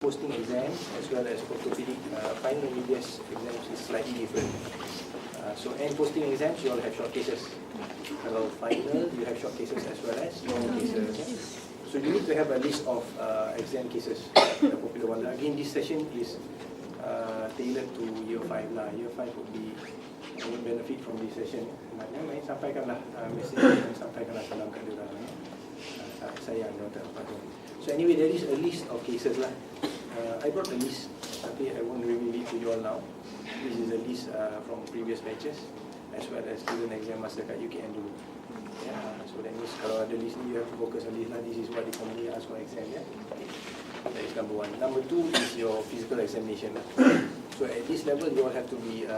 posting exams as well as orthopedic final MBBS exams is slightly different. So end posting exams, you all have short cases. Kalau final, you have short cases as well as long cases. So you need to have a list of exam cases, the popular one. Again, this session is tailored to year 5 lah. Year 5 would benefit from this session. Maknanya sampaikanlah mesej, sampaikanlah salam kat dia orang. Sayang dia tak dapat. So anyway, there is a list of cases lah. I brought a list, tapi I won't really read to you all now. This is a list from previous batches as well as student exam master kat UKM dulu. Yeah, so that means kalau ada list ni, you have to focus on this lah. This is what they commonly ask for exam. Yeah? That is number 1. Number 2 is your physical examination. So at this level, you all have to be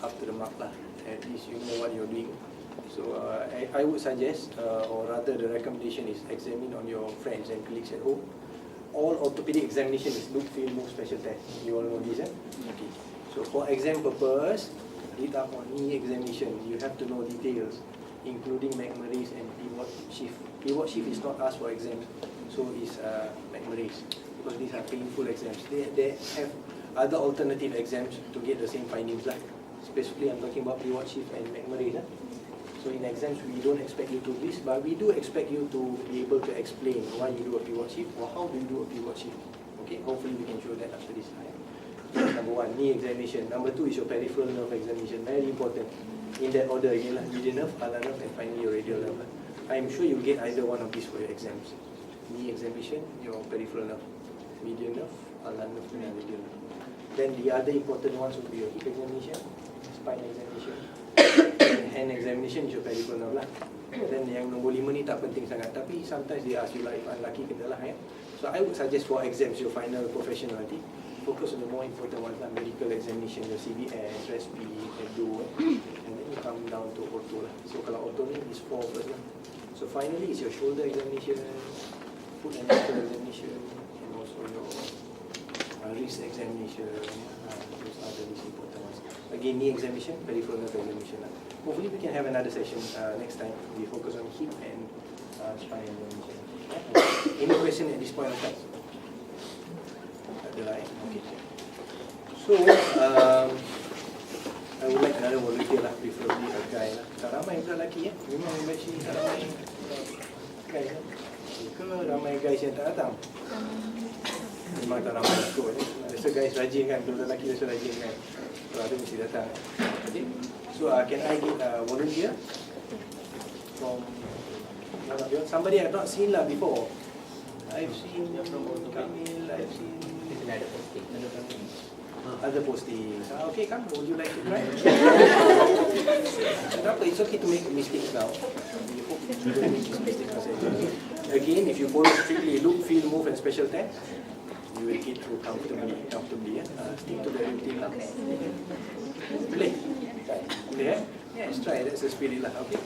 up to the mark lah. At least you know what you're doing. So I would suggest, or rather the recommendation is examine on your friends and colleagues at home. All orthopedic examination is look, feel, move, special test. You all know this, eh? Okay. So for exam purpose, read up on knee examination. You have to know details, including McMurray's and pivot shift. Pivot shift is not asked for exams, so it's McMurray's, because these are painful exams. They have other alternative exams to get the same findings. Specifically, I'm talking about pivot shift and McMurray's. So in exams, we don't expect you to do this, but we do expect you to be able to explain why you do a pivot shift or how do you do a pivot shift. Okay, hopefully we can show that after this. That's number 1, knee examination. Number 2 is your peripheral nerve examination. Very important. In that order again, median nerve, ulnar nerve, and finally your radial nerve. I'm sure you'll get either one of these for your exams. Knee examination, your peripheral nerve, median nerve, ulnar nerve, and radial nerve. Then the other important ones would be your hip examination, spine examination, and hand examination is your peripheral nerve lah. Then yang nombor 5 ni tak penting sangat, tapi sometimes they ask you lah, if unlucky kena lah. So I would suggest for exams, your final professional nanti, focus on the more important ones like medical examination, your CBS, respi, endo, and then you come down to ortho lah. So kalau ortho ni is 4 first lah. So finally is your shoulder examination, foot and ankle examination, and also your wrist examination. Those are the least important ones. Again, knee examination, peripheral nerve examination lah. Hopefully we can have another session next time. We focus on hip and spine examination. Any question at this point of time? Okay. So, I would like another volunteer lah, preferably a guy lah. Tak ramai pula lelaki ya. Memang batch ni tak ramai guys lah. Ke ramai guys yang tak datang? Memang tak ramai kot. Rasa guys rajin kan, kalau lelaki rasa rajin kan. Kalau ada mesti datang. Okay. So, can I get a volunteer from somebody I've not seen lah before? I've seen Kamil, I've seen other postings. Okay, come. Would you like to try? It's okay to make mistakes now. We hope you don't make this mistake. Again, if you follow strictly look, feel, move, and special test, you will get through comfortably. Stick to the routine now. Boleh? Boleh, eh? Let's try. That's the spirit lah. Okay.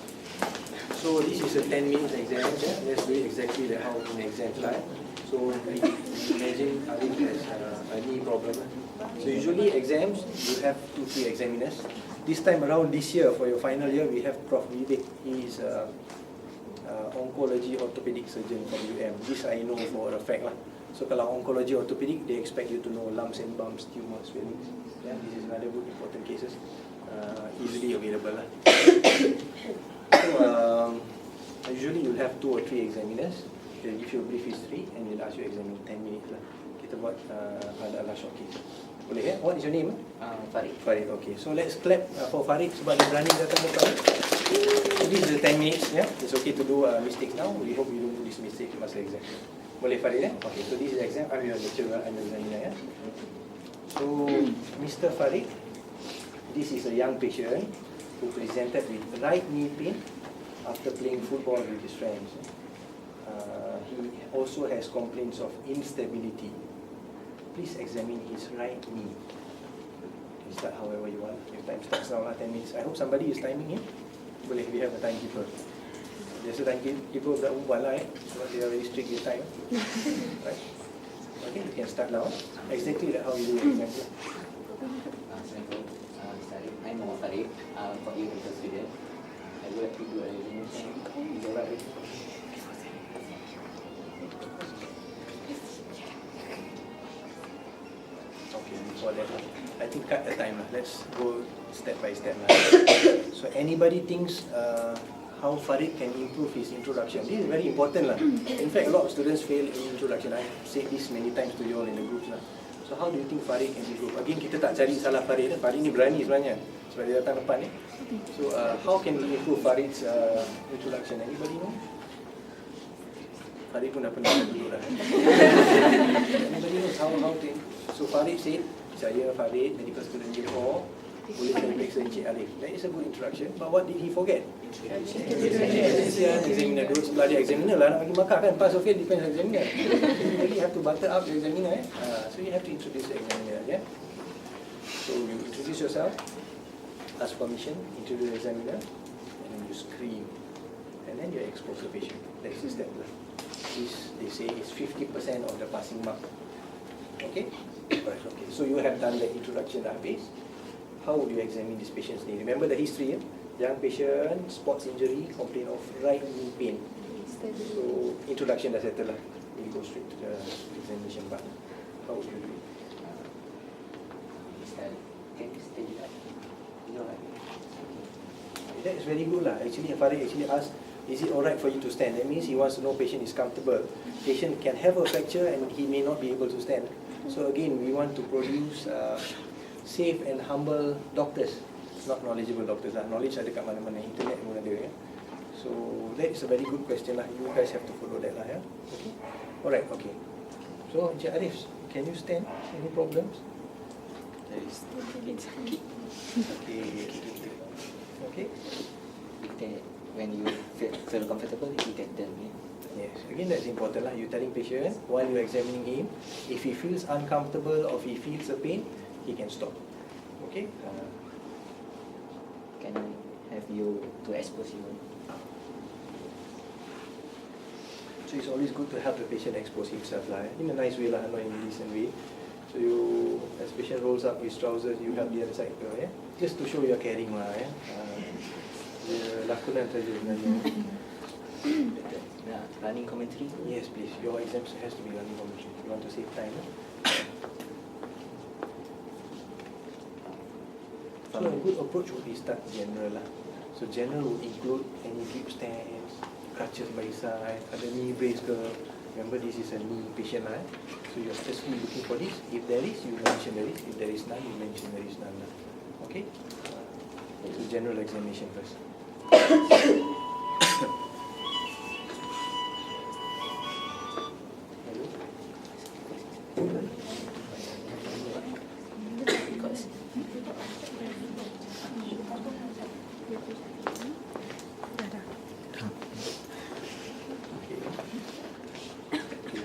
So this is a 10 minutes exam. Let's do it exactly like how in exams lah. So imagine Arif has a knee problem. So usually exams, you have 2-3 examiners. This time around, this year, for your final year, we have Prof. Vivek. He is oncology orthopedic surgeon from UM. This I know for a fact lah. So kalau oncology orthopedic, they expect you to know lumps and bumps, tumors, swellings. Yeah, this is another good important cases. Easily available lah. So usually you'll have 2 or 3 examiners. They'll give you a brief history and they'll ask you examine 10 minutes lah. Kita buat ala-ala short case. Boleh ya? What is your name? Farid. Farid, okay. So let's clap for Farid sebab dia berani datang ke Farid. So this is the 10 minutes, yeah? It's okay to do mistakes now. We hope you don't do this mistake masa exam. Boleh Farid, eh? Okay, so this is exam. I'm your lecturer, I'm your examiner, yeah? So, Mr. Farid, this is a young patient who presented with right knee pain after playing football with his friends. He also has complaints of instability. Please examine his right knee. You start however you want. Your time starts now, 10 minutes. I hope somebody is timing him. Boleh, we have a timekeeper. There's a timekeeper that ubah lah, because they are very strict with time. Right? Okay, you can start now. Exactly like how you do your exam. I'm Muhammad Farid, from University student. I would like to do a examination. Is that right? call that? I think cut the time. Let's go step by step. So anybody thinks how Farid can improve his introduction? This is very important. In fact, a lot of students fail in introduction. I've said this many times to you all in the groups. So how do you think Farid can improve? Again, kita tak cari salah Farid. Farid ni berani sebenarnya sebab dia datang depan ni. So how can we improve Farid's introduction? Anybody know? Farid pun dah pernah dulu dah. Anybody knows how to? So Farid said, saya Farid, medical student year 4. Boleh saya periksa Encik Arif. That is a good introduction. But what did he forget? Examiner. Dulu sebelah dia examiner lah. Nak bagi markah kan. Pass or fail depends on examiner. So you really have to butter up the examiner. So you have to introduce the examiner. Yeah? So you introduce yourself, ask permission, introduce the examiner, and then you screen. And then you expose the patient. That's the step. This, they say, is 50% of the passing mark. Okay? Right, okay. So you have done the introduction dah habis. How would you examine this patient's knee? Remember the history, young patient, sports injury, complain of right knee pain. So introduction dah settle lah. We go straight to the examination part. How would you do it? That is very good lah. Actually, Farid actually asked, is it alright for you to stand? That means he wants to know patient is comfortable. Patient can have a fracture and he may not be able to stand. So again, we want to produce safe and humble doctors, not knowledgeable doctors. Knowledge ada kat mana-mana, internet pun ada. So that is a very good question lah. You guys have to follow that lah. Okay. Alright. Okay. So Encik Arif, can you stand? Any problems? There is kick. Okay. When you feel comfortable, you can tell me. Yes. Again, that's important lah. You telling patient while you examining him, if he feels uncomfortable or if he feels a pain, he can stop. Okay? Can I have you to expose you? So it's always good to help the patient expose himself lah, in a nice way lah, not in a decent way. So you, as patient rolls up his trousers, you help the other side go, just to show you're caring lah. Dia lakonan saja sebenarnya. Running commentary? Yes, please. Your exam has to be running commentary. You want to save time. So a good approach would be start general lah. So general would include any grip stands, crutches by side, ada knee brace ke. Remember this is a knee patient lah. So you're specifically looking for this. If there is, you mention there is. If there is none, you mention there is none lah. Okay? So general examination first.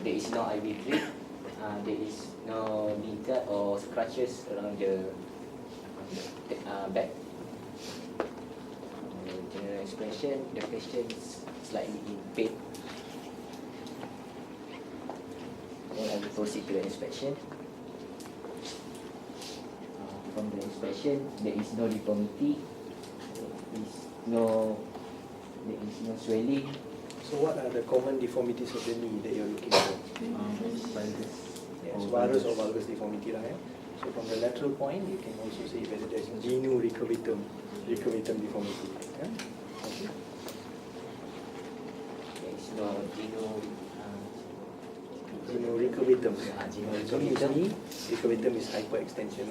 There is no IV drip, there is no knee guard or scratches around the back. General expression, the patient is slightly in pain. Then I will proceed to the inspection. From the inspection, there is no deformity, there is no swelling. So what are the common deformities of the knee that you're looking for? Valgus. Yes, varus or valgus deformity lah. So from the lateral point, you can also see whether there's genu recurvatum deformity. Okay. There is no Genu recurvatum. Genu is knee, recurvatum is hyperextension.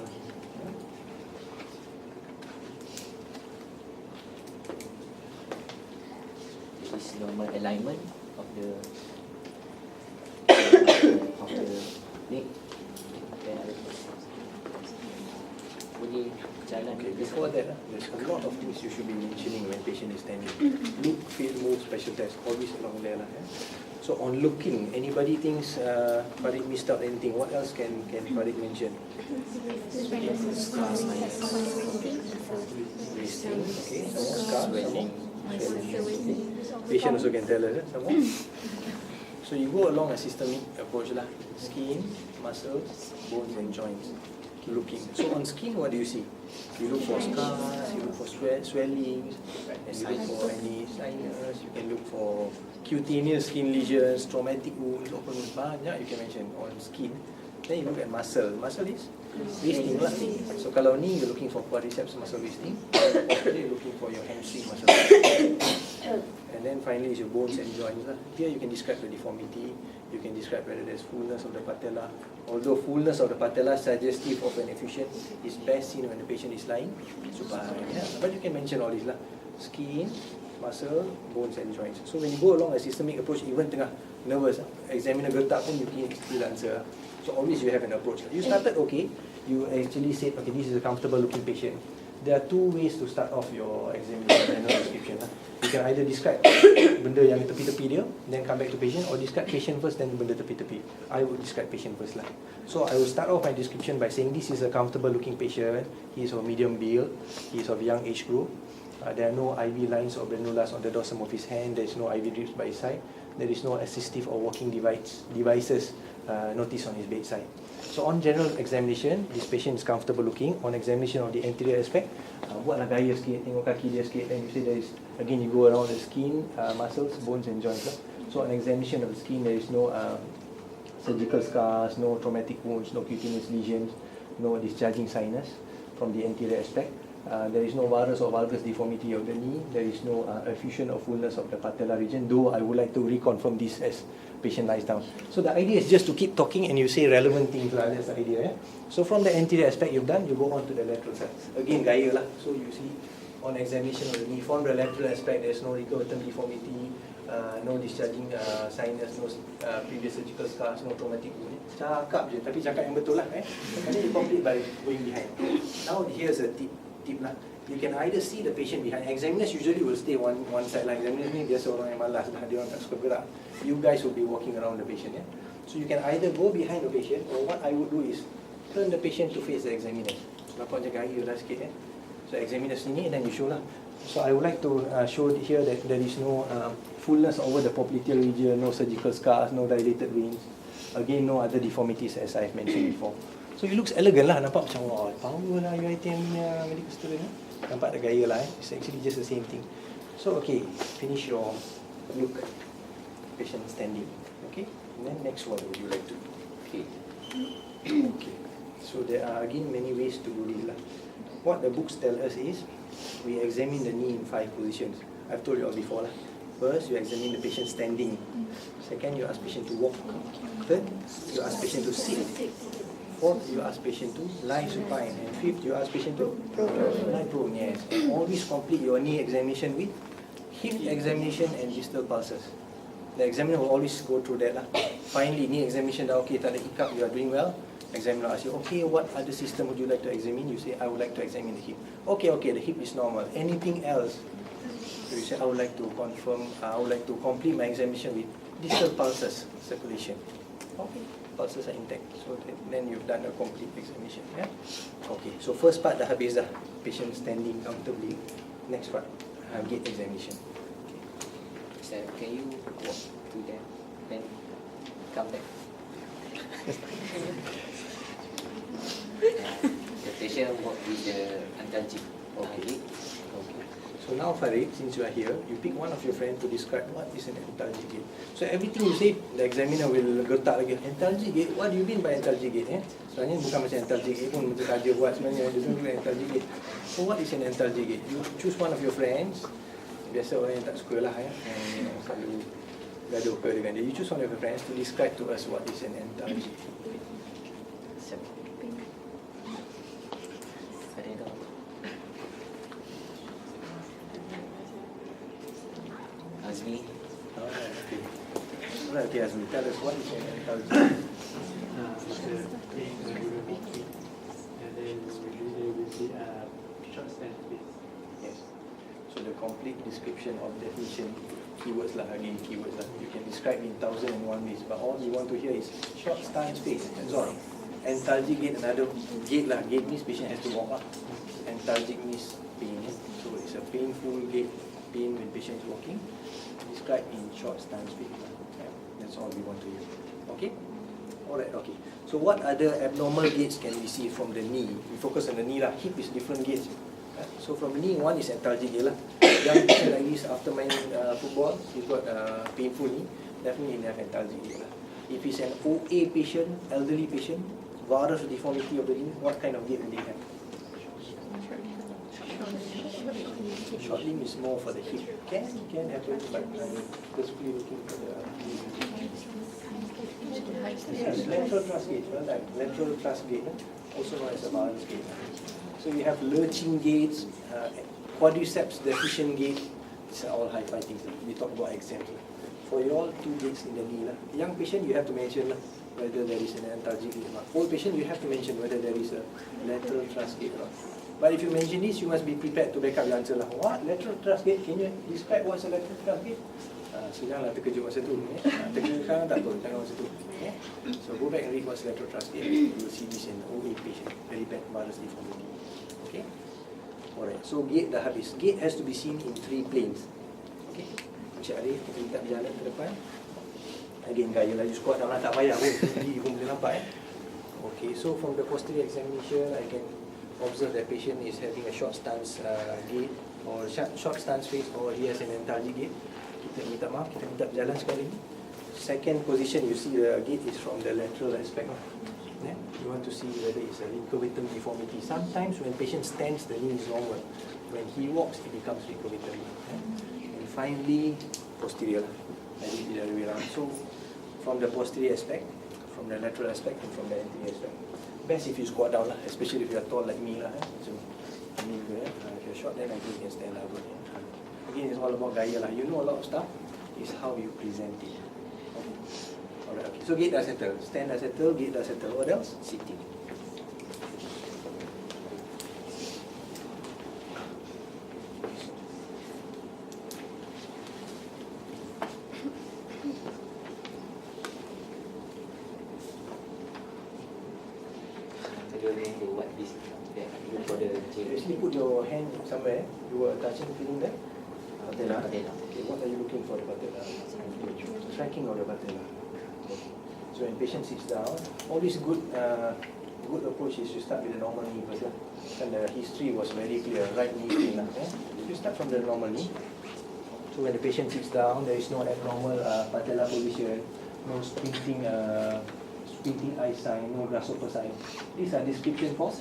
This is normal alignment of the leg. Boleh jalan. Okay, before that, there's a lot of things you should be mentioning when patient is standing. Look, feel, move, special test, always along there lah. So on looking, anybody thinks Farid missed out anything? What else can Farid mention? Wasting, okay, some more scars, some more swelling. Patient also can tell us, some more. So you go along a systemic approach lah. Skin, muscles, bones and joints. Looking. So on skin, what do you see? You look for scars, you look for swelling, and you look for any sinus, you can look for cutaneous skin lesions, traumatic wounds, open wounds, banyak you can mention on skin. Then you look at muscle. Muscle is wasting lah. So kalau knee, you're looking for quadriceps muscle wasting. Ortho, you're looking for your hamstring muscle wasting. And then finally is your bones and joints lah. Here you can describe the deformity. You can describe whether there's fullness of the patella. Although fullness of the patella suggestive of an effusion is best seen when the patient is lying supine. Yeah. But you can mention all this lah. Skin, muscle, bones and joints. So when you go along a systemic approach, even tengah nervous, examiner gertak pun you can still answer. So always you have an approach. You started okay, you actually said, okay, this is a comfortable looking patient. There are two ways to start off your examination and description. You can either describe benda yang tepi-tepi dia, then come back to patient, or describe patient first, then benda tepi-tepi. I would describe patient first lah. So I will start off my description by saying this is a comfortable looking patient. He is of medium build. He is of young age group. There are no IV lines or granulas on the dorsum of his hand. There is no IV drips by his side. There is no assistive or walking devices noticed on his bedside. So on general examination, this patient is comfortable looking. On examination of the anterior aspect, buatlah gaya sikit, tengok kaki dia sikit. Then you say there is, again you go around the skin, muscles, bones and joints. So on examination of the skin, there is no surgical scars, no traumatic wounds, no cutaneous lesions, no discharging sinus from the anterior aspect. There is no varus or valgus deformity of the knee. There is no effusion or fullness of the patellar region, though I would like to reconfirm this as patient lies down. So the idea is just to keep talking and you say relevant things lah. That's the idea. Yeah? So from the anterior aspect you've done, you go on to the lateral side. Again, gaya lah. So you see on examination of the knee, from the lateral aspect, there's no recurrent deformity, no discharging sinus, no previous surgical scars, no traumatic wound. Cakap je, tapi cakap yang betul lah. And then you complete by going behind. Now here's a tip lah. You can either see the patient behind. Examiners usually will stay one side lah. Examiners ni biasa orang yang malas lah, dia orang tak suka gerak. You guys will be walking around the patient. So you can either go behind the patient, or what I would do is turn the patient to face the examiner. Nampak je gaya lah sikit. So examiner sini, then you show lah. So I would like to show here that there is no fullness over the popliteal region, no surgical scars, no dilated veins. Again, no other deformities as I have mentioned before. So it looks elegant lah. Nampak macam, wow, power lah UiTM medical student. Nampak ada gaya lah. It's actually just the same thing. So okay, finish your look. Patient standing. Okay, and then next one would you like to do? Okay. Okay. So there are again many ways to do this lah. What the books tell us is we examine the knee in 5 positions. I've told you all before lah. First, you examine the patient standing. Second, you ask patient to walk. Third, you ask patient to sit. Fourth, you ask patient to lie supine. And fifth, you ask patient to lie prone. Yes. And always complete your knee examination with hip examination and distal pulses. The examiner will always go through that lah. Finally, knee examination dah okay, tak ada hiccup, you are doing well. Examiner asks you, okay, what other system would you like to examine? You say, I would like to examine the hip. Okay, the hip is normal. Anything else? So you say, I would like to confirm, I would like to complete my examination with distal pulses, circulation. Okay, pulses are intact. So then you've done a complete examination. Yeah. Okay, so first part dah habis dah. Patient standing comfortably. Next part, gait examination. Sir, can you walk to them, then come back? The patient walk with the antalgic. Okay. So now Farid, since you are here, you pick one of your friends to describe what is an antalgic gait. So everything you say, the examiner will gertak lagi. Antalgic gait, what do you mean by antalgic gait? Sebenarnya bukan macam antalgic gait pun, macam saja buat sebenarnya. Dia bukan antalgic gait. So what is an antalgic gait? You choose one of your friends. Biasa orang yang tak suka lah yang selalu gaduh dengan dia. You choose one of your friends to describe to us what is an antalgic. Azmi. Okay. Alright, okay, Azmi, tell us what is an antalgic. And then usually we see short stand space. Yes. So the complete description of definition, keywords lah, again keywords lah. You can describe in 1001 ways, but all you want to hear is short stance space. That's all. Antalgic gait, another gait lah. Gait means patient has to walk lah. Antalgic means pain. So it's a painful gait, pain when patient is walking. Describe in short stance space. Yeah. That's all we want to hear. Okay? Alright, okay. So what other abnormal gaits can we see from the knee? We focus on the knee lah. Hip is different gaits. So from the knee, one is antalgic gait lah. Young patient like this after main football, he's got painful knee. Definitely he have antalgic gait lah. If it's an OA patient, elderly patient, varus deformity of the knee, what kind of gait will they have? Short limb is more for the hip. Can happen, but I'm specifically looking for the yes, lateral thrust gait, like lateral thrust gait, also known as a balance gait. So we have lurching gaits, quadriceps deficient gait. These are all high-five things. We talk about exams. For you all, 2 gaits in the knee. Young patient, you have to mention whether there is an antalgic gait or not. Old patient, you have to mention whether there is a lateral thrust gait or not. But if you mention this, you must be prepared to back up your answer. What? Lateral thrust gait? Can you describe what's a lateral thrust gait? Senanglah terkejut masa tu. Terkejut sekarang tak tahu jangan masa tu. So go back and read what's lateral thrust gait. You will see this in OA patient. Very bad varus deformity. Okay? Alright. So gait dah habis. Gait has to be seen in 3 planes. Okay? Encik Arif, kita minta berjalan ke depan. Again, gaya laju squat dah tak payah pun. Sendiri pun boleh nampak. Okay, so from the posterior examination, I can observe that patient is having a short stance gait or short stance face, or he has an antalgic gait. Kita minta maaf, kita minta berjalan sekali. Second position, you see the gait is from the lateral aspect. Yeah? You want to see whether it's a recurvatum deformity. Sometimes when patient stands, the knee is normal. When he walks, it becomes recurvatum. Yeah? And finally, posterior. I did it the other way around. So from the posterior aspect, from the lateral aspect, and from the anterior aspect. Best if you squat down, especially if you are tall like me. So, if you're short, then I think you can stand up. Again, it's all about gaya. You know a lot of stuff. It's how you present it. Okay. Alright, okay. So gait dah settle. Stand dah settle, gait dah settle. What else? Sitting. Actually put your hand somewhere. You were touching, feeling that? Patella. Okay, what are you looking for the patella? Tracking of the patella. Okay. So when patient sits down, always good approach is to start with the normal knee first. And the history was very clear, right knee pain. You start from the normal knee. So when the patient sits down, there is no abnormal patella position, no squinting eye sign, no grasshopper sign. These are description for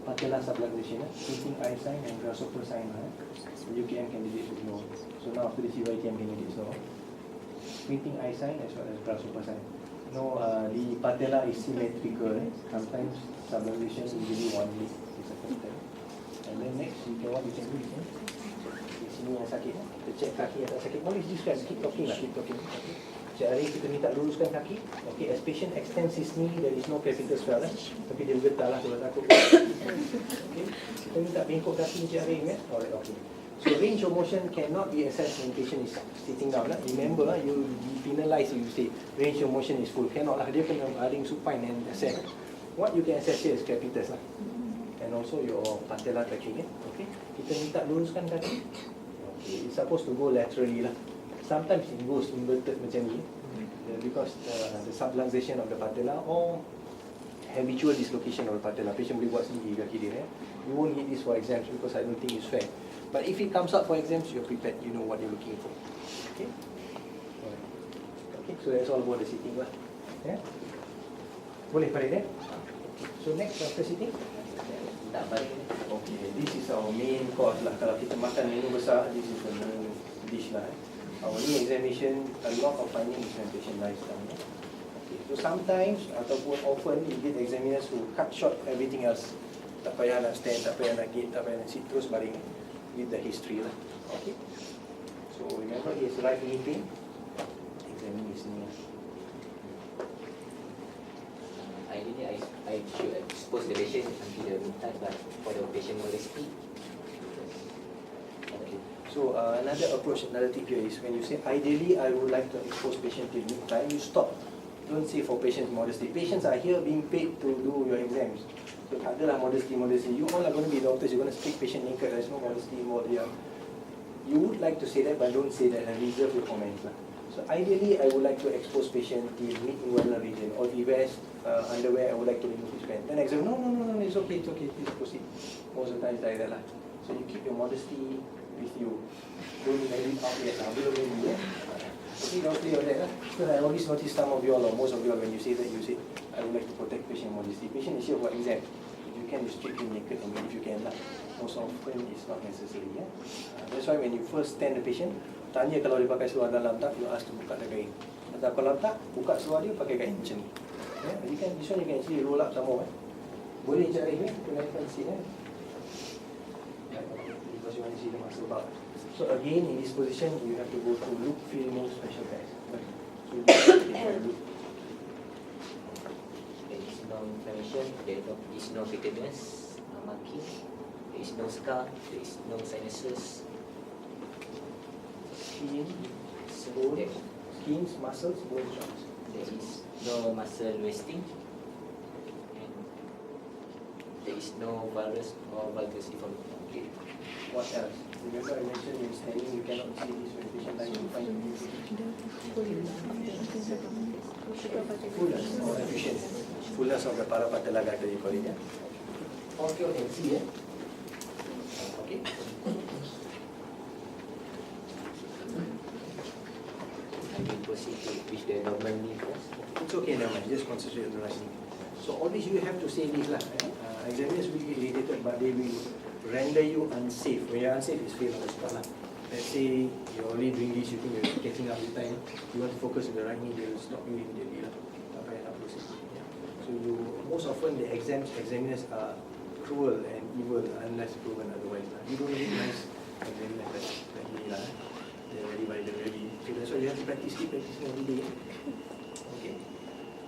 patella subluxation, squinting eye sign and grasshopper sign. UKM candidates would know. So now after this UITM candidates know. Squinting eye sign as well as grasshopper sign. No, the patella is symmetrical. Sometimes subluxation usually one leg is a first time. And then next, you can do is di sini yang sakit. Kita check kaki yang tak sakit. Always describe. Keep talking. Cik Ari, kita minta luruskan kaki. Okay, as patient extends his knee, there is no capital swell. Tapi dia bergetar lah kalau takut. Okay, kita minta bengkok kaki Cik Ari. Alright, okay. So range of motion cannot be assessed when patient is sitting down. Remember, you penalize if you say range of motion is full. Cannot lah. Dia kena baring supine and assess. What you can assess here is capitals lah. And also your patella tracking. Okay, kita minta luruskan kaki. Okay, it's supposed to go laterally lah. Sometimes it goes inverted macam ni, because the subluxation of the patella or habitual dislocation of the patella. Patient boleh buat sendiri kaki dia. You won't need this for exams because I don't think it's fair. But if it comes up for exams, you're prepared. You know what you're looking for. Okay. Alright. Okay. So that's all about the sitting lah. Yeah. Boleh balik So next after sitting. Tak balik. Okay. This is our main course lah. Kalau kita makan menu besar, this is the main dish lah. Our knee examination, a lot of finding is when patient lies down. Okay. So sometimes ataupun often you get examiners who cut short everything else. Tak payah nak stand, tak payah nak gait, tak payah nak sit, terus baring with the history lah. Okay. So remember he has right knee pain. Examine his knee. Ideally, I should expose the patient until the mid-time, but for the patient modesty. Okay. So another approach, another tip here is when you say ideally I would like to expose patient till mid-time, you stop. Don't say for patient's modesty. Patients are here being paid to do your exams. So tak adalah modesty. You all are going to be doctors. You're going to speak patient naked. There's no modesty involved here. You would like to say that, but don't say that and reserve your comments. So ideally, I would like to expose patient till mid-inguinal region. Or if he wears underwear, I would like to remove his pants. Then exam, no, it's okay, please proceed. Most of the time it's like that lah. So you keep your modesty with you. Don't let it out yet. Belum lagi. Okay, don't clear that. Because I always notice some of you all, or most of you all, when you say that, you say, I would like to protect patient modesty. Patient is here for exam. If you can restrict him naked, I mean, if you can lah. Most often it's not necessary. Yeah? That's why when you first stand the patient, tanya kalau dia pakai seluar dalam tak, you ask to buka the kain. Atau kalau tak, buka seluar dia pakai kain macam ni. Yeah? You can, this one you can actually roll up some more. Boleh cari ni, kenaikan sini. Because you want to see the muscle bar. So again, in this position, you have to go through loop, feel, no special test. So you loop. There is no inflammation, there is no bitterness, no marking, there is no scar, there is no sinuses. Skin, There, skins, muscles, bone joints. there is no muscle wasting, and there is no virus or valgus deformity. Okay. What else? Remember I mentioned when standing you cannot see this when patient lying in front of you. Fullness or efficiency. Fullness of the parapatella guide you call it. Yeah? Okay, can see. Yeah? Okay. I will proceed with the normal knee first. It's okay, never mind. Just concentrate on the right knee. So always you have to say this lah. Examiners will get irritated, but they will render you unsafe. When you're unsafe, it's fail on the spot lah. Let's say you're only doing this, you think you're catching up with time. You want to focus on the right knee, they will stop you immediately lah. Tak payah nak proceed. Yeah. So you most often the examiners are cruel and evil unless proven otherwise lah. You don't need nice examiners like me lah. They're ready by the ready. So that's why you have to keep practicing every day. Okay.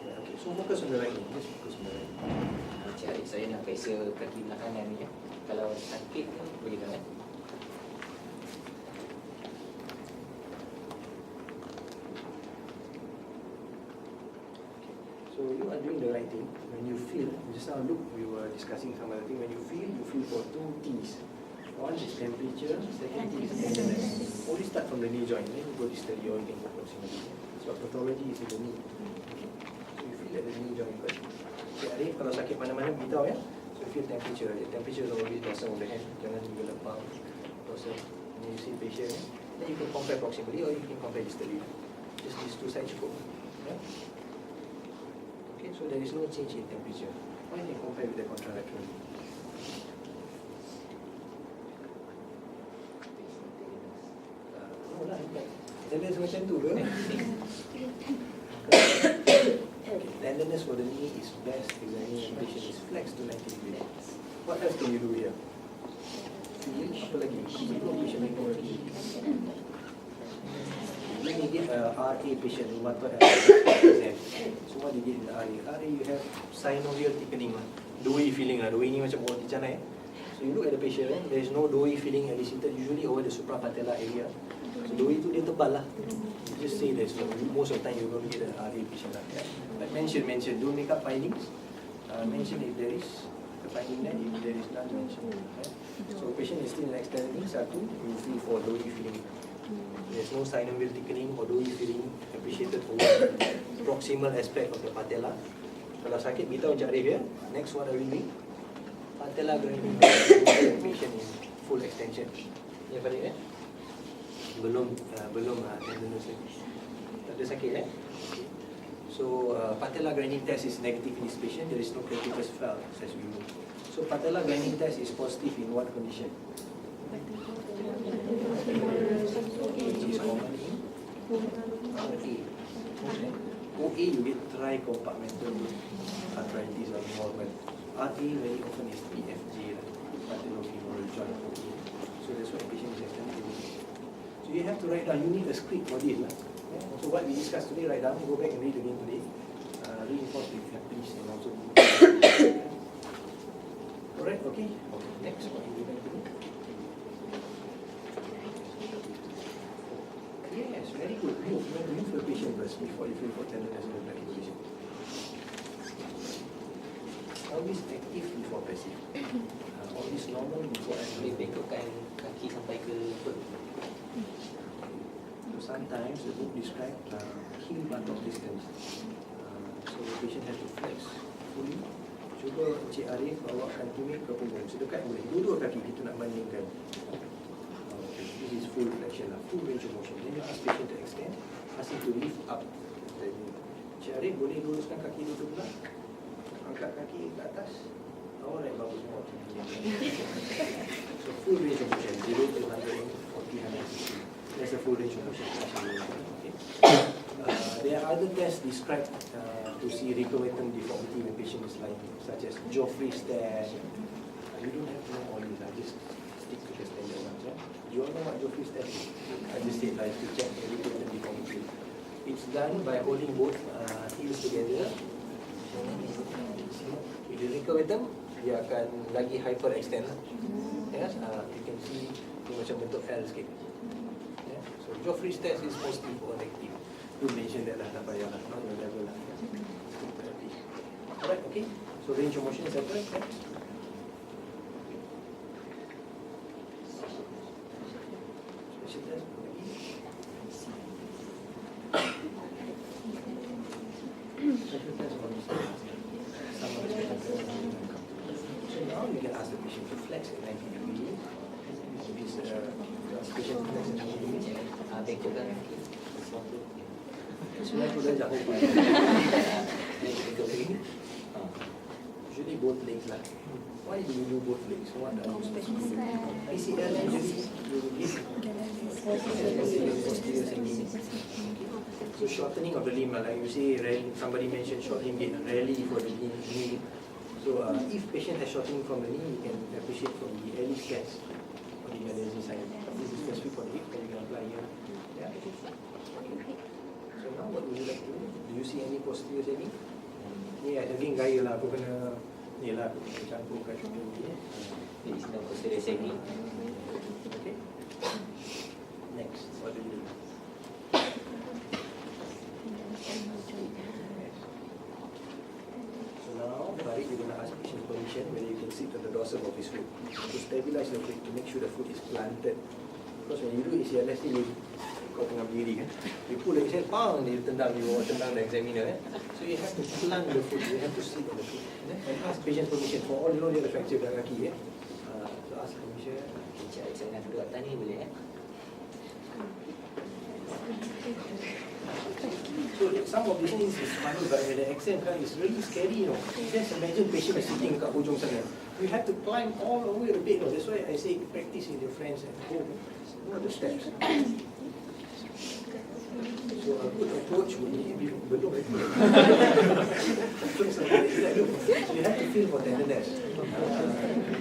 Yeah, okay. So focus on the right knee. Just focus on the right knee. Cik Arif, saya nak periksa kaki belah kanan ni ya. Kalau sakit kan boleh tak? So you are doing the right thing. When you feel, just now look, we were discussing some other thing. When you feel for two T's. One is temperature, second T is tenderness. Always start from the knee joint. Then you go distally or you can go proximally. So pathology is in the knee. So you feel at the knee joint first. Cik Arif, kalau sakit mana-mana beritahu ya. So you feel temperature. The temperature is always dorsal of the hand. Jangan juga lepang. Dorsal. When you see patient, then you can compare proximally or you can compare distally. Just these two sides cukup. Yeah? Okay, so there is no change in temperature. Why you compare with the contralateral? No lah, tenderness macam tu ke? Okay, tenderness for the knee is best examining the patient is flex to 90 degrees. What else can you do here? Apa lagi? Patient when you get a RA patient, rheumatoid exam, semua dia get RA. RA you have synovial thickening lah. Doughy feeling lah. Doughy ni macam orang dicanai. So you look at the patient, there is no doughy feeling elicited usually over the suprapatellar area. So doughy tu dia tebal lah. You just say there's no, most of the time you're going to get an RA patient lah. But mention, don't make up findings. Mention if there is the finding there, if there is none, mention. So patient is still in extending, satu, you feel for doughy feeling. There's no synovial thickening or doughy feeling appreciated over the proximal aspect of the patella. Kalau sakit, beritahu Encik Arif ya. Next one are we doing? Patella grinding patient in full extension. Ya balik belum tenderness lagi. Tak ada sakit So patella grinding test is negative in this patient. There is no crepitus felt as we know. So patella grinding test is positive in what condition? Which is common in OA. OA you get tricompartmental arthritis or normal. RA very often is PFJ, patellofemoral joint OA. So that's why the patient is extended. So you have to write down. You need a script for this. So what we discussed today, write down. Go back and read again today. Reinforce with please and also. Alright, okay. Next, what you going to do? Yes, very good. Move the patient first before you feel for tenderness in the back position. Always active before passive. Always normal before active. Boleh bekokkan kaki sampai ke perut. So sometimes the book describes heel buttock distance. So the patient has to flex fully. Cuba Encik Arif bawakan tumit ke punggung. Sedekat boleh. Dua-dua kaki kita nak bandingkan. This is full flexion, full range of motion. Then you ask patient to extend. ask him to lift up the knee. Cik Arif boleh luruskan kaki dulu pula. Angkat kaki ke atas. Alright, bagus semua. So full range of motion, 0 to 140, 160. That's a full range of motion. Okay. There are other tests described to see recurrent deformity when patient is lying, such as Geoffrey's test. You don't have to know all these, I just stick to the standard ones. Yeah? You all know what Geoffrey's test is? I just said like to check recurrent deformity. It's done by holding both heels together. If you recurrent, dia akan lagi hyperextend. Yes, you can see dia macam bentuk L sikit. Yeah? So Geoffrey's test is positive or negative. You mention that lah, tak payah lah, not your level lah. Alright, okay. So range of motion is settled. Okay. Special test lagi. Special test for this. Some of the special tests. So now you can ask the patient to flex at 90 degrees. This special flex at 90 degrees. Bengkokkan. Sebenarnya tu dah jauh. Usually both legs lah. Why do you do both legs? What are you supposed to do? PCL usually you give posterior hanging. So shortening of the limb, like you say, somebody mentioned short limb gait, rarely for the knee. So if patient has shortening from the knee, you can appreciate from the early scans on the emergency side. This is specific for the hip, that you can apply here. Yeah. So now what would you like to do? Do you see any posterior hanging? Ni again gaya lah, aku kena ni lah, aku kena campurkan shortening ni. There is no posterior sagging. Okay. Next, what do you do? So now, Farid, you're going to ask patient permission whether you can sit on the dorsum of his foot to stabilize the foot, to make sure the foot is planted. Because when you do ACL, let's say kau tengah berdiri kan, you pull the ACL, bang, dia tendang the examiner. So you have to plant the foot, you have to sit on the foot. And ask patient permission. For all you know, dia ada fracture kat kaki. So ask permission. Cik, saya nak duduk atas ni boleh So some of these things is funny, but when the exam kan, it's really scary, you know. Just imagine patient is sitting kat hujung sana. You have to climb all the way the bed, you know. That's why I say practice with your friends at home. You know the steps. So a good approach would be belum lagi. So you have to feel for tenderness.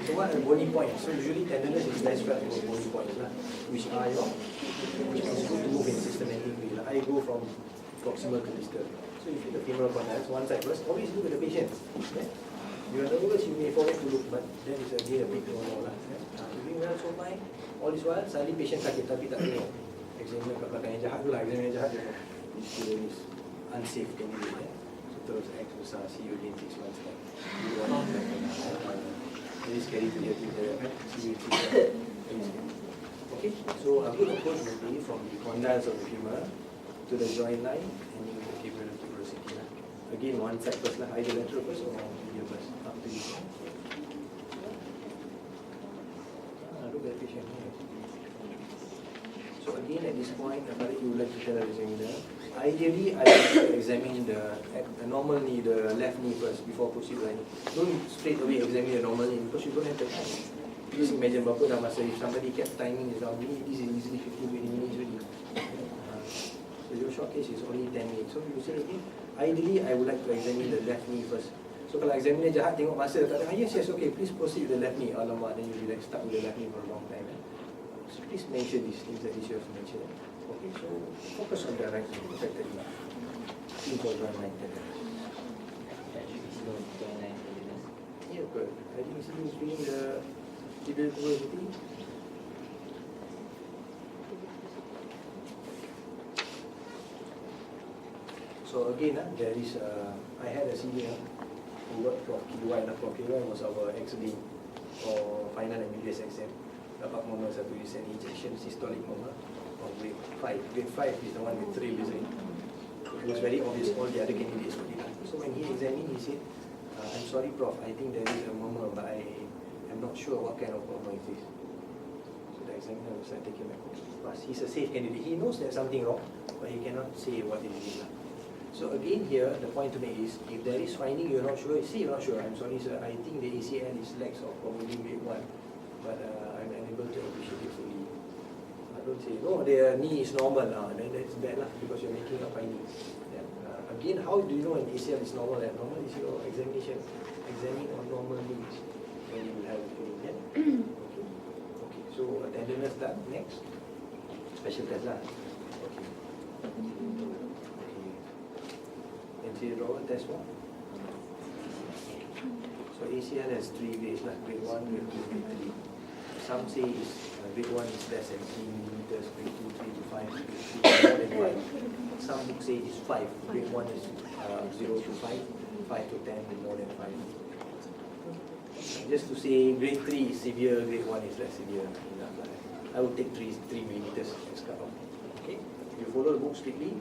So what are the bony points? So usually tenderness is best felt for bony points lah, which are your, which is good to move in systematically. I go from proximal to distal. So you feel the femoral condyle, one side first. Always look at the patient. Okay? You are nervous, you may forget to look, but that is again a big no-no lah. Doing well so fine. All this while, suddenly patient sakit tapi tak tengok. Examiner kat belakang yang jahat tu lah, examiner yang jahat tu. This student is unsafe candidate. So terus X besar, see you again 6 months time. You are not very scary to hear people kan. See you in 6 months. Very scary. Okay, so a good approach would be from the condyles of the femur to the joint line and you will keep it tuberosity lah. Again, one side first lah, either lateral first or medial first. Up to you. Look at the patient here. So again, at this point, you would like to tell the examiner, ideally, I like to examine the normal knee, the left knee first before proceed to any. Don't straight away examine the normal knee because you don't have the time. Just imagine berapa dah masa, if somebody kept timing his arm, this is easily 15-20 minutes already. So your short case is only 10 minutes. So you say again, ideally, I would like to examine the left knee first. So kalau examiner jahat tengok masa, kata, yes, okay, please proceed with the left knee. Alamak, then you will like stuck with the left knee for a long time. So please mention these things that you have to mention. Okay, so focus on the right knee, perfectly. Simple joint line tenderness. Yeah, good. I think see you feeling the tibial tuberosity. So again, there is I had a senior who worked for KY. Prof KY was our ex-dean for final and MBBS exam. Dapat murmur satu recent ejection systolic murmur of grade 5. Grade 5 is the one with 3 listening. It was very obvious all the other candidates would be done. So when he examined, he said, I'm sorry, Prof, I think there is a murmur, but I am not sure what kind of murmur it is. So the examiner will say, take him back home. But he's a safe candidate. He knows there's something wrong, but he cannot say what it is. So again here, the point to make is, if there is finding you're not sure, say you're not sure, I'm sorry sir, I think the ACL is lax of probably grade 1, but I'm unable to appreciate it fully. I don't say, no, their knee is normal, then that's bad because you're making a finding. Again, how do you know an ACL is normal? And normal is your examination, examining on normal knees when you will have a feeling. Okay. Okay, so tenderness done. Next, special test lah. Okay. Anterior rower test one. So ACL has 3 grades lah. Grade 1, grade 2, grade 3. Some say grade 1 is less than 3 millimeters, grade 2, 3 to 5, grade 3 more than 5. Some books say it's 5. Grade 1 is 0 to 5, 5 to 10, more than 5. Just to say grade 3 is severe, grade 1 is less severe. I would take 3 millimeters as cut off. Okay? You follow the book strictly.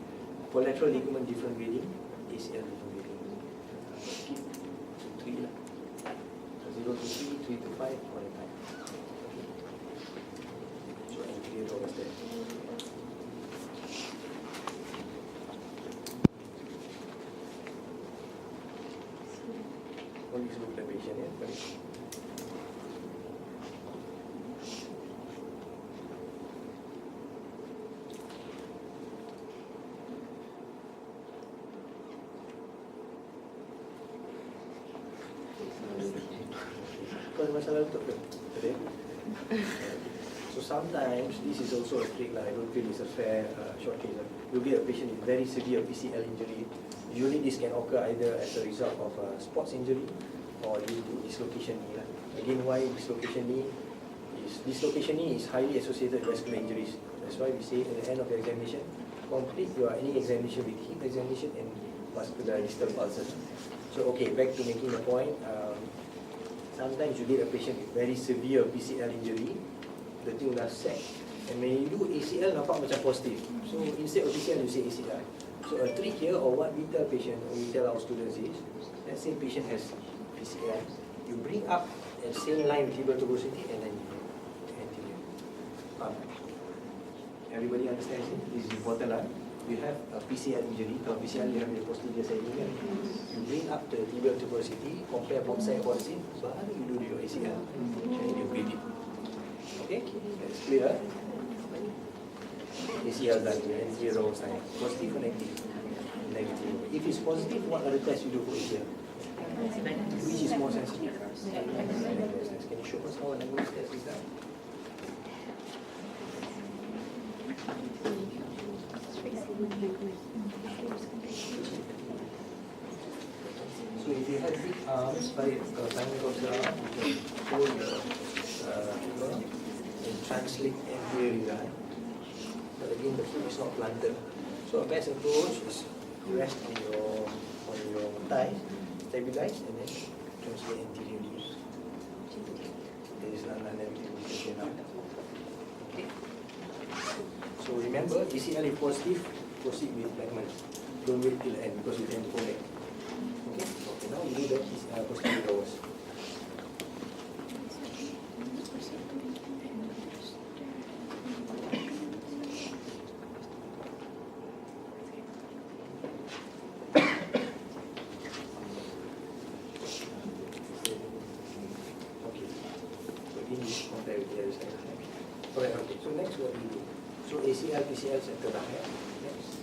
Collateral ligament different grading, ACL different grading. Keep 3 lah. 0 to 3, 3 to 5, more than 5. Okay. So anterior rower test. Always look at the patient, yeah? Kau ada masalah untuk ke? Ada? So sometimes this is also a trick lah. I don't feel it's a fair short case. You get a patient with very severe PCL injury. Usually this can occur either as a result of a sports injury or due to dislocation knee. Again, why dislocation knee? Dislocation knee is highly associated with vascular injuries. That's why we say at the end of the examination, complete your any examination with hip examination and muscular distal pulses. So okay, back to making the point. Sometimes you get a patient with very severe PCL injury, the thing dah set, and when you do ACL nampak macam positif. So instead of PCL you say ACL. So a trick here, or what we tell patient, or we tell our students is, let's say patient has PCL, you bring up the same line with tibial tuberosity and then you anterior. Everybody understands it? This is important lah. You have a PCL injury, kalau PCL you have the posterior segment, you bring up the tibial tuberosity, compare both side opposite, so how do you do your ACL? And you breathe it. Okay? That's clear. ACL done, anterior rower sign. Positive or negative? Negative. If it's positive, what other tests you do for ACL? Which is more sensitive? Can you show us how an Langus test is done? So if you have big arms, like Simon goes down, you can hold the and translate anterior line. But again, the foot is not planted. So a best approach is rest on your thigh, stabilize, and then translate anteriorly. There is none everything now. Okay. So remember, ACL if positive, proceed with Blackman. Don't wait till the end because you tend to go back. Okay. Okay. Now we do the posterior rowers. So ACL, PCL center dah ya. Next.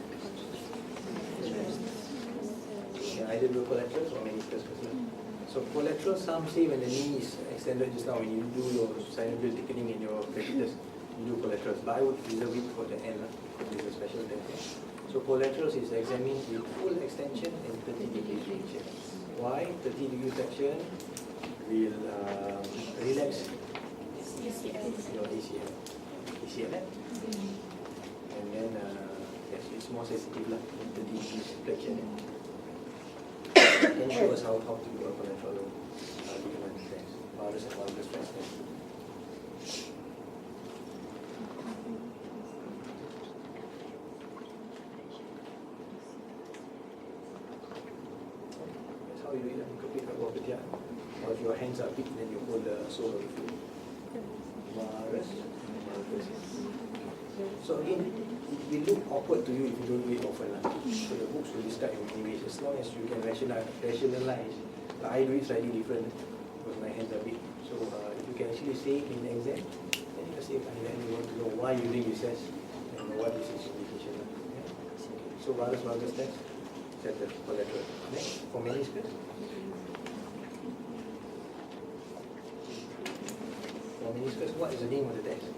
Yeah, either do collaterals or meniscus first. So collateral, some say when the knee is extended just now, when you do your synovial thickening in your capitus, you do collaterals. But I would reserve it for the end, with a special attention. So collaterals is examined with full extension and 30-degree flexion. Why? 30-degree flexion will relax your ACL. ACL, and then yes, it's more sensitive lah. The deflection. Can you show us how to do a collateral ligament test, varus and valgus stress test? That's how you do it. You could pick up or if your hands are big, then you hold the sole of the foot. varus and valgus. So again, it will look awkward to you if you don't do it often. So the books will describe in many ways, as long as you can rationalize. I do it slightly different because my hands are big. So if you can actually say it in the exam, then you can say, and then you want to know why you doing this test and what is its indication. Yeah? So varus valgus test, settled collateral. Next, for meniscus. For meniscus, what is the name of the test?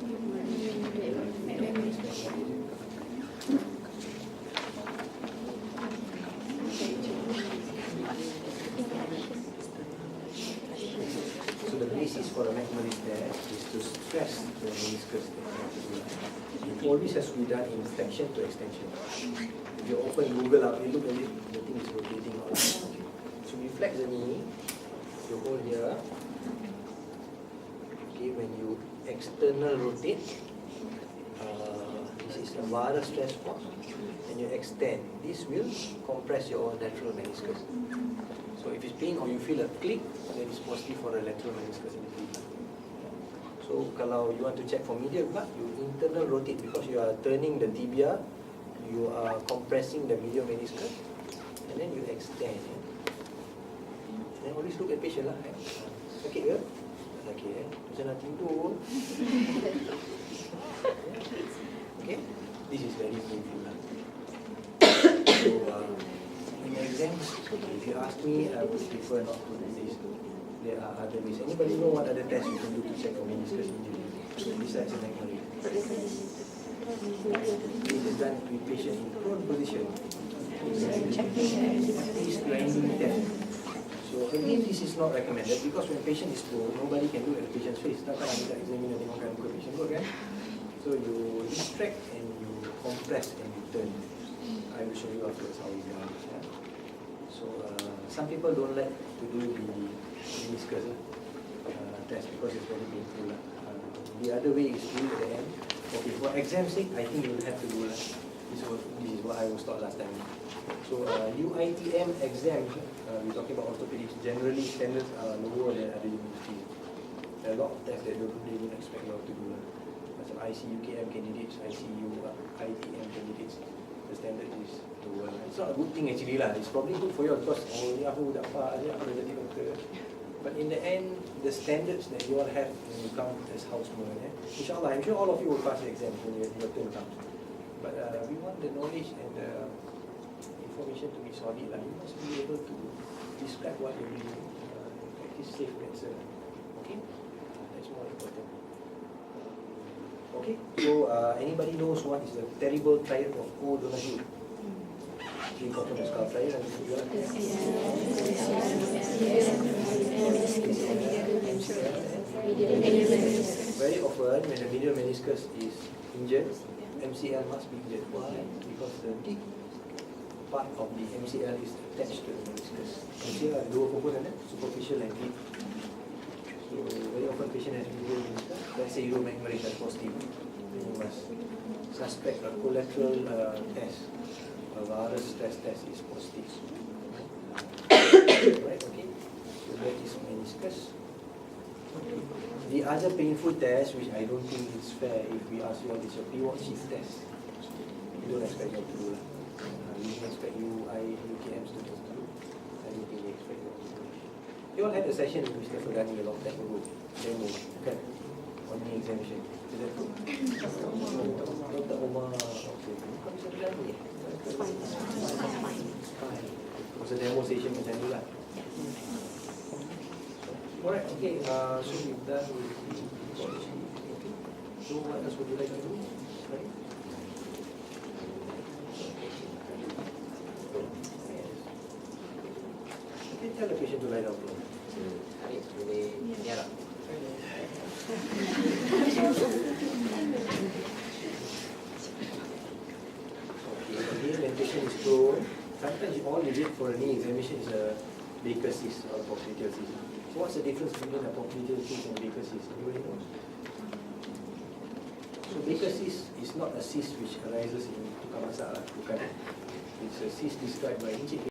So the basis for a McMurray test is to stress the meniscus. It always has to be done in flexion to extension. If you open Google up, you look at it, the thing is rotating all around. So you flex the knee, you hold here. Okay, when you external rotate, this is a varus stress force, and you extend. This will compress your lateral meniscus. So if it's pain or you feel a click, then it's positive for the lateral meniscus in the tibia. So kalau you want to check for medial pula, you internal rotate because you are turning the tibia, you are compressing the medial meniscus, and then you extend. Then always look at patient lah. Sakit ke? Sakit macam nak tidur. Okay, this is very painful lah. So in exams, if you ask me, I would prefer not to do this. There are other ways. Anybody know what other tests you can do to check for meniscus injury besides an MRI? This is done with patient in prone position. This grinding test. So again, this is not recommended because when patient is prone, nobody can do it at the patient's face. Takkan kita examine tengokkan muka patient kot kan? So you distract and you compress and you turn. I will show you afterwards how it's done. Yeah? So some people don't like to do the meniscus test because it's very painful. The other way is do it at the end. Okay, for exam sake, I think you will have to do that. This is what I was taught last time. So UITM exams, we're talking about orthopedics, generally standards are lower than other universities. There are a lot of tests that they don't expect you to do. Macam ICUKM candidates, ITM candidates, the standard is lower. It's not a good thing actually lah. It's probably good for you because ni aku dapat aja aku dah jadi doktor. But in the end, the standards that you all have when you come as houseman, inshallah, I'm sure all of you will pass the exam when your turn comes. But we want the knowledge and the information to be solid. You must be able to describe what you're doing. Practice safe medicine. Okay? That's more important. Okay, so anybody knows what is the terrible triad of O'Donoghue? Very often when the medial meniscus is injured, MCL must be injured. Why? Because the deep part of the MCL is attached to the meniscus. MCL are dua component, superficial and deep. So very often patient has medial meniscus. Let's say you make MRI as positive, then you must suspect a collateral test. A varus stress test is positive. Right? Okay. So that is meniscus. The other painful test, which I don't think is fair if we ask you all this, your pivot shift test. We don't expect you to do that. We don't expect UKM students to do. I don't think we expect you to do. You all had a session with Mr. Ferdani a long time ago. Demo, okay? On the examination. Is that true? Dr. Omar, okay. Bukan Mr. Ferdani. It's fine. It was a demo session macam ni lah. Alright, okay, so we've done with the policy. So what else would you like to do? Right? Okay, tell the patient to lie down. Hari boleh nyarap. Okay, again, when patient is prone, sometimes all you get for a knee examination is a Baker cyst or a popliteal cyst. So what's the difference between a popliteal cyst and a Baker cyst? Anybody knows? So Baker cyst is not a cyst which arises in tukang masak lah, bukan. It's a cyst described by Encik